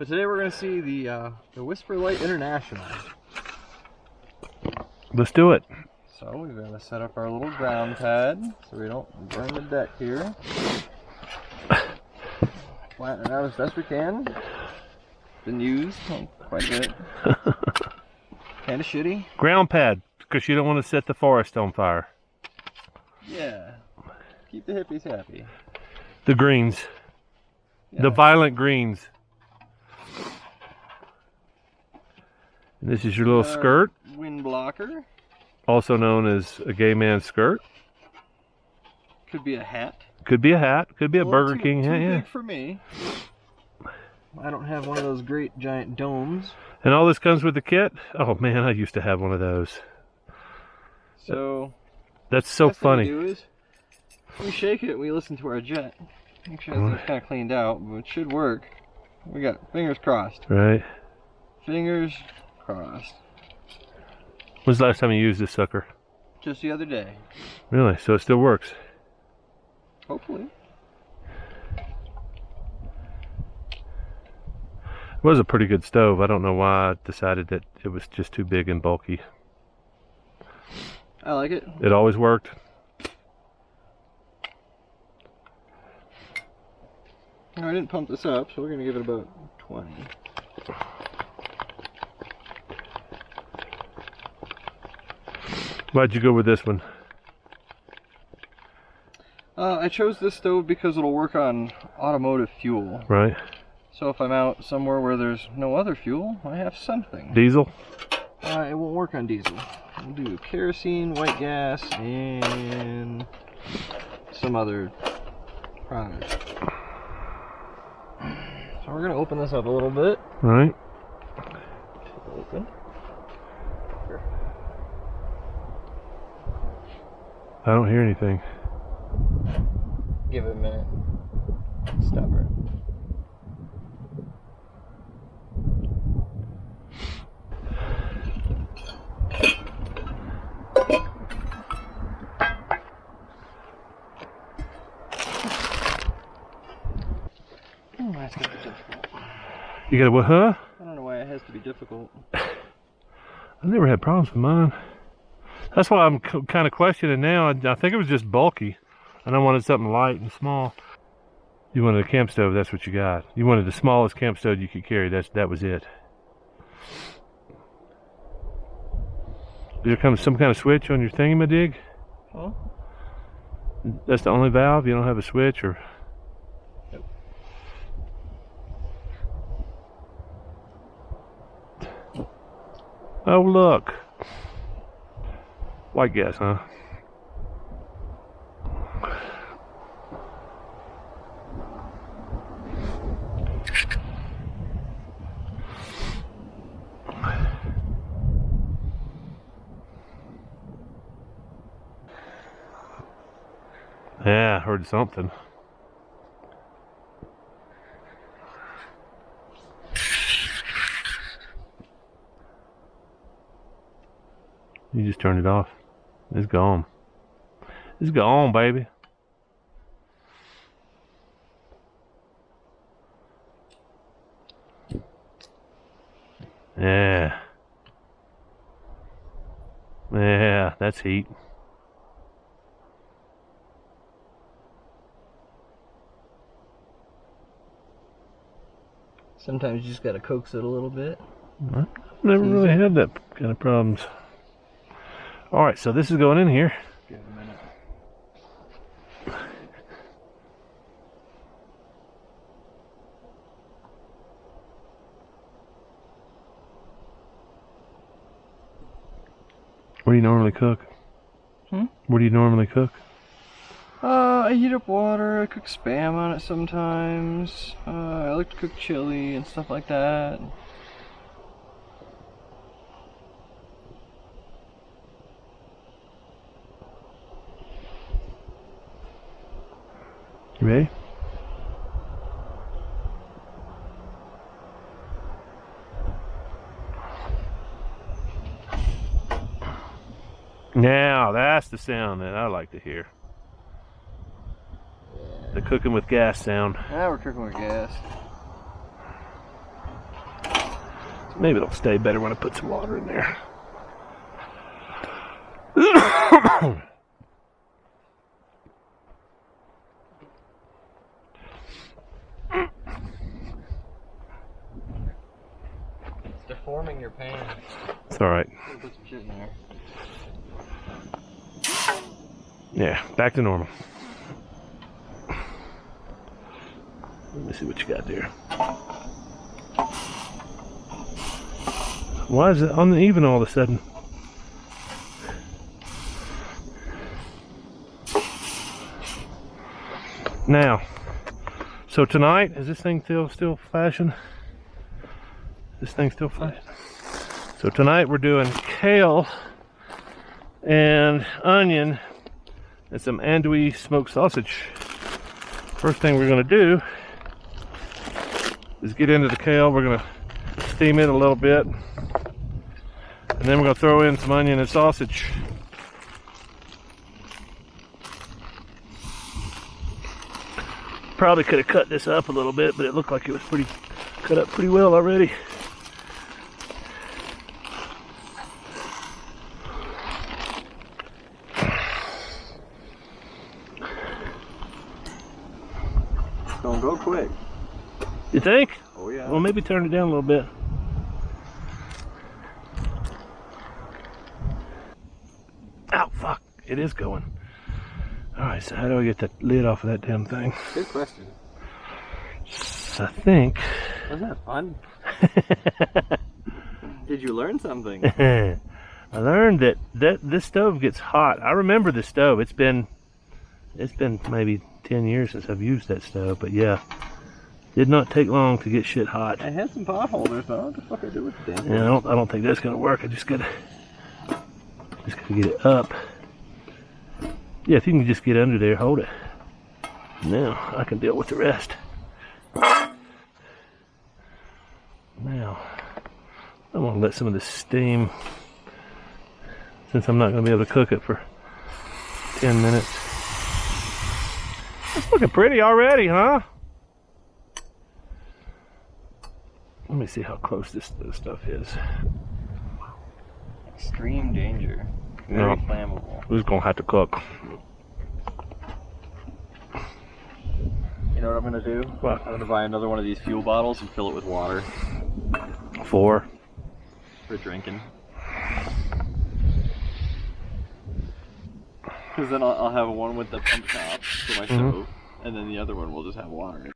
today we're going to see the Whisper Light International. Let's do it. So we've got to set up our little ground pad so we don't burn the deck here. Flatten it out as best we can. Been used quite a bit. Kind of shitty. Ground pad, because you don't want to set the forest on fire. Yeah. Keep the hippies happy. The greens. Yeah. The violent greens. And this is your little skirt. Wind blocker. Also known as a gay man's skirt. Could be a hat. Could be a hat. Could be a Burger King hat. Too big for me. I don't have one of those great giant domes. And all this comes with the kit? Oh man, I used to have one of those. So that's so funny. What we do is we shake it, we listen to our jet. Make sure everything's kind of cleaned out, but it should work. We got fingers crossed. Right. Fingers crossed. When's the last time you used this sucker? Just the other day. Really? So it still works? Hopefully. It was a pretty good stove. I don't know why I decided that it was just too big and bulky. I like it. It always worked. I didn't pump this up, so we're going to give it about 20. Why'd you go with this one? I chose this stove because it'll work on automotive fuel. Right. So if I'm out somewhere where there's no other fuel, I have something. Diesel? It won't work on diesel. We'll do kerosene, white gas, and some other product. So we're going to open this up a little bit. Right. Open. I don't hear anything. Give it a minute. Stop her. Oh, that's gonna be difficult. You got a what, huh? I don't know why it has to be difficult. I've never had problems with mine. That's why I'm kind of questioning now. I think it was just bulky. And I wanted something light and small. You wanted a camp stove, that's what you got. You wanted the smallest camp stove you could carry, that was it. There comes some kind of switch on your thingy-ma-dig? Huh? That's the only valve? You don't have a switch or... Nope. Oh look. White gas, huh? Yeah, I heard something. You just turned it off. It's gone. It's gone, baby. Yeah. Yeah, that's heat. Sometimes you just gotta coax it a little bit. I've never really had that kind of problems. Alright, so this is going in here. Give it a minute. Where do you normally cook? Where do you normally cook? I heat up water, I cook Spam on it sometimes. I like to cook chili and stuff like that. You ready? Now, that's the sound that I like to hear. The cooking with gas sound. Now we're cooking with gas. Maybe it'll stay better when I put some water in there. It's deforming your pan. It's alright. Put some shit in there. Yeah, back to normal. Let me see what you got there. Why is it uneven all of a sudden? Now, so tonight, is this thing still flashing? This thing still flashing? So tonight we're doing kale and onion and some andouille smoked sausage. First thing we're gonna do is get into the kale. We're gonna steam it a little bit, and then we're gonna throw in some onion and sausage. Probably could have cut this up a little bit, but it looked like it was cut up pretty well already. Don't go quick. You think? Oh yeah. Well, maybe turn it down a little bit. Ow, fuck. It is going. Alright, so how do I get the lid off of that damn thing? Good question. So I think... Wasn't that fun? Did you learn something? I learned that this stove gets hot. I remember the stove. It's been maybe 10 years since I've used that stove, but yeah. Did not take long to get shit hot. I had some pot holders, but what the fuck I do with the damn thing? Yeah, I don't think that's gonna work. I just gotta get it up. Yeah, if you can just get under there, hold it. Now I can deal with the rest. Now I want to let some of this steam, since I'm not going to be able to cook it for 10 minutes. It's looking pretty already, huh? Let me see how close this stuff is. Extreme danger. Very flammable. We're just going to have to cook. You know what I'm gonna do? What? I'm gonna buy another one of these fuel bottles and fill it with water. For drinking. Because then I'll have one with the pump top for my stove, and then the other one will just have water in it.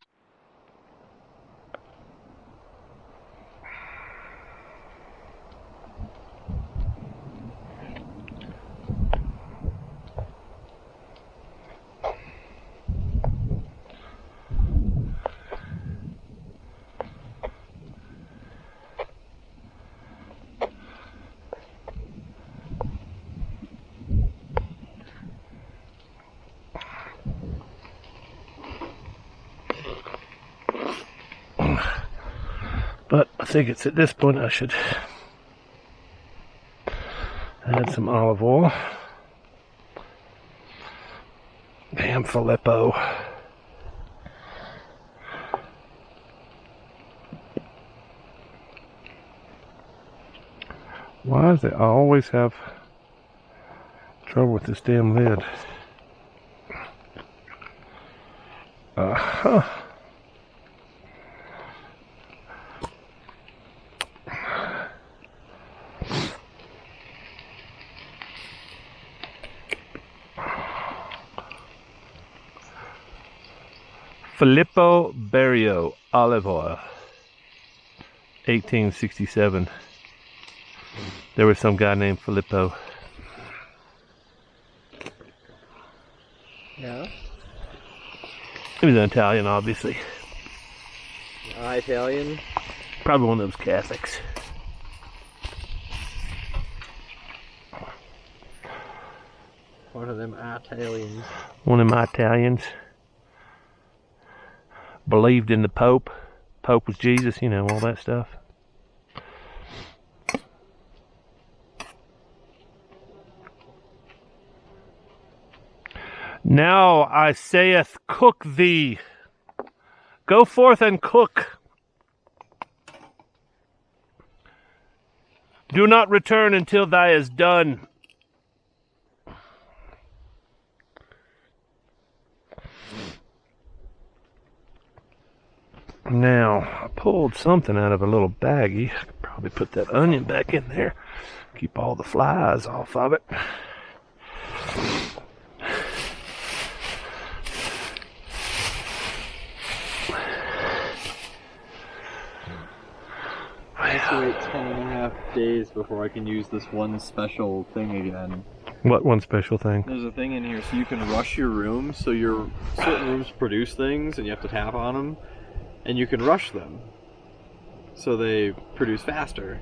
But I think it's at this point I should add some olive oil. Damn Filippo. Why does it always have trouble with this damn lid? Uh-huh. Filippo Berrio olive oil, 1867. There was some guy named Filippo. Yeah. He was an Italian, obviously. Italian. Probably one of those Catholics. One of them Italians. One of my Italians. Believed in the Pope. Pope was Jesus, you know, all that stuff. Now I saith, cook thee. Go forth and cook. Do not return until thy is done. Now, I pulled something out of a little baggie. I could probably put that onion back in there. Keep all the flies off of it. I have to wait 10.5 days before I can use this one special thing again. What one special thing? There's a thing in here so you can rush your rooms. So your certain rooms produce things and you have to tap on them. And you can rush them. So they produce faster.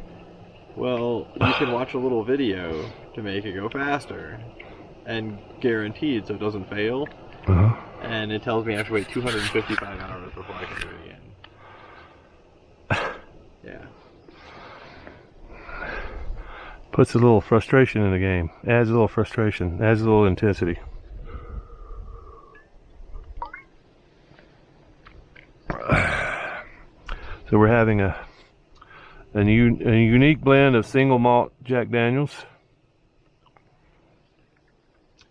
Well, you can watch a little video to make it go faster. And guaranteed so it doesn't fail. And it tells me I have to wait 255 hours before I can do it again. Yeah. Puts a little frustration in the game. Adds a little frustration. Adds a little intensity. So we're having a unique blend of single malt Jack Daniels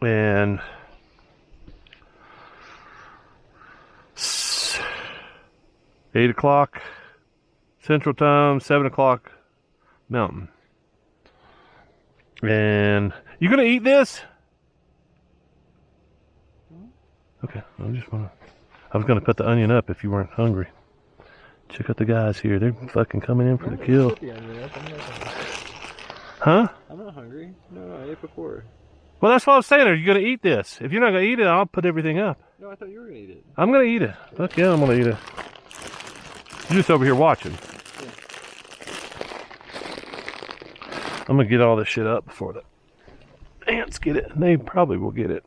and 8 o'clock Central Time, 7 o'clock Mountain. And you gonna eat this? Okay, I was gonna put the onion up if you weren't hungry. Check out the guys here. They're fucking coming in for the kill. Huh? I'm not hungry. No, I ate before. Well, that's what I was saying. Are you going to eat this? If you're not going to eat it, I'll put everything up. No, I thought you were going to eat it. I'm going to eat it. Fuck yeah, I'm going to eat it. You're just over here watching. Yeah. I'm going to get all this shit up before the ants get it. They probably will get it.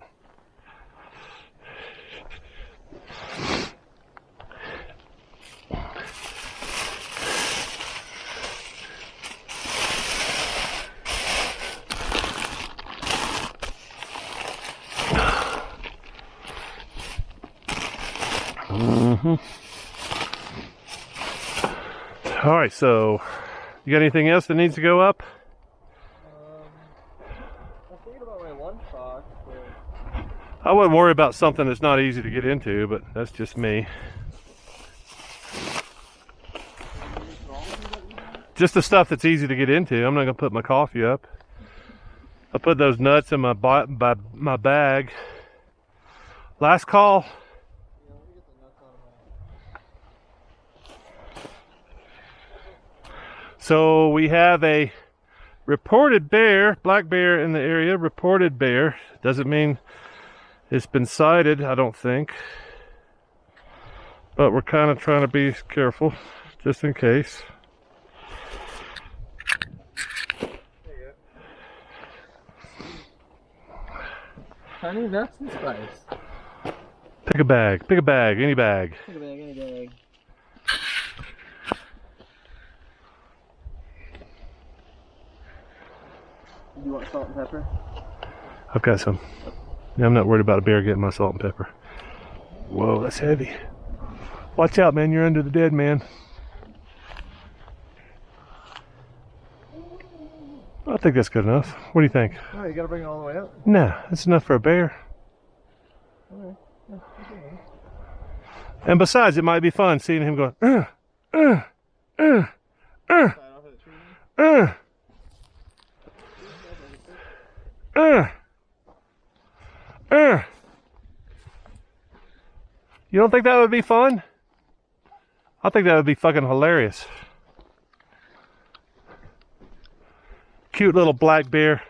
All right, so you got anything else that needs to go up? I'm thinking about my lunchbox, but I wouldn't worry about something that's not easy to get into, but that's just me. Just the stuff that's easy to get into. I'm not gonna put my coffee up. I put those nuts in my bag. Last call. So we have a reported bear, black bear in the area, reported bear. Doesn't mean it's been sighted, I don't think. But we're kind of trying to be careful, just in case. honey, nuts, and spice. Pick a bag, any bag. Pick a bag, any bag. You want salt and pepper? I've got some. Yeah, I'm not worried about a bear getting my salt and pepper. Whoa, that's heavy. Watch out, man. You're under the dead man. I think that's good enough. What do you think? Oh, you gotta bring it all the way up? Nah, that's enough for a bear. Okay. Yeah, And besides, it might be fun seeing him going, You don't think that would be fun? I think that would be fucking hilarious. Cute little black bear.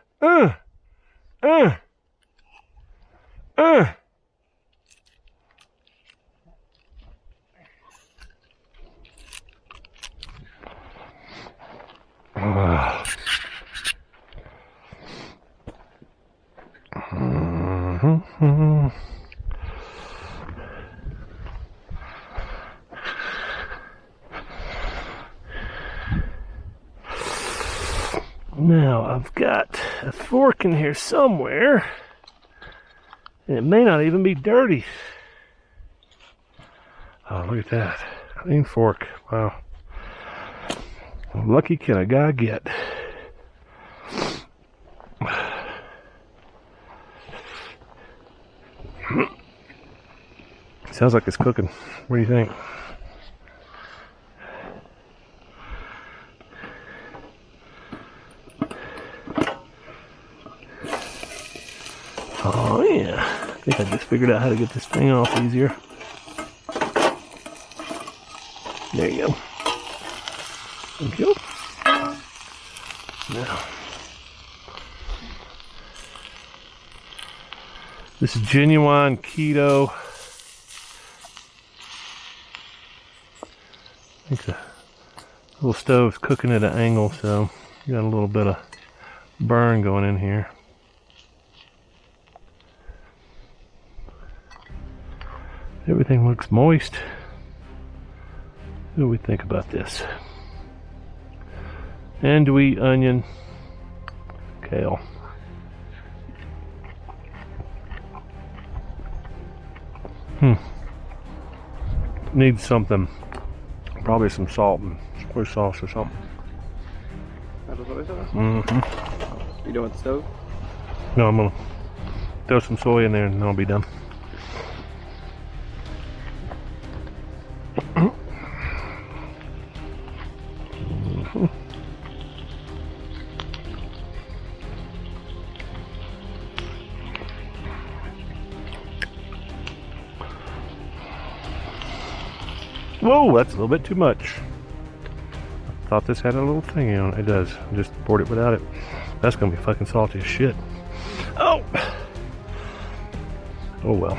Now I've got a fork in here somewhere, and it may not even be dirty. Oh, look at that. Clean fork. Wow. Lucky can a guy get? Sounds like it's cooking. What do you think? Oh yeah, I think I just figured out how to get this thing off easier. There you go. Thank you. Now, this is genuine keto. I think the little stove's cooking at an angle, so you got a little bit of burn going in here. Everything looks moist. What do we think about this? And do we eat onion, kale? Needs something. Probably some salt and soy sauce or something. Apple soy sauce? Mm-hmm. You doing with the stove? No, I'm gonna throw some soy in there and then I'll be done. Whoa, that's a little bit too much. I thought this had a little thing on it. It does. I just poured it without it. That's gonna be fucking salty as shit. Oh! Oh well.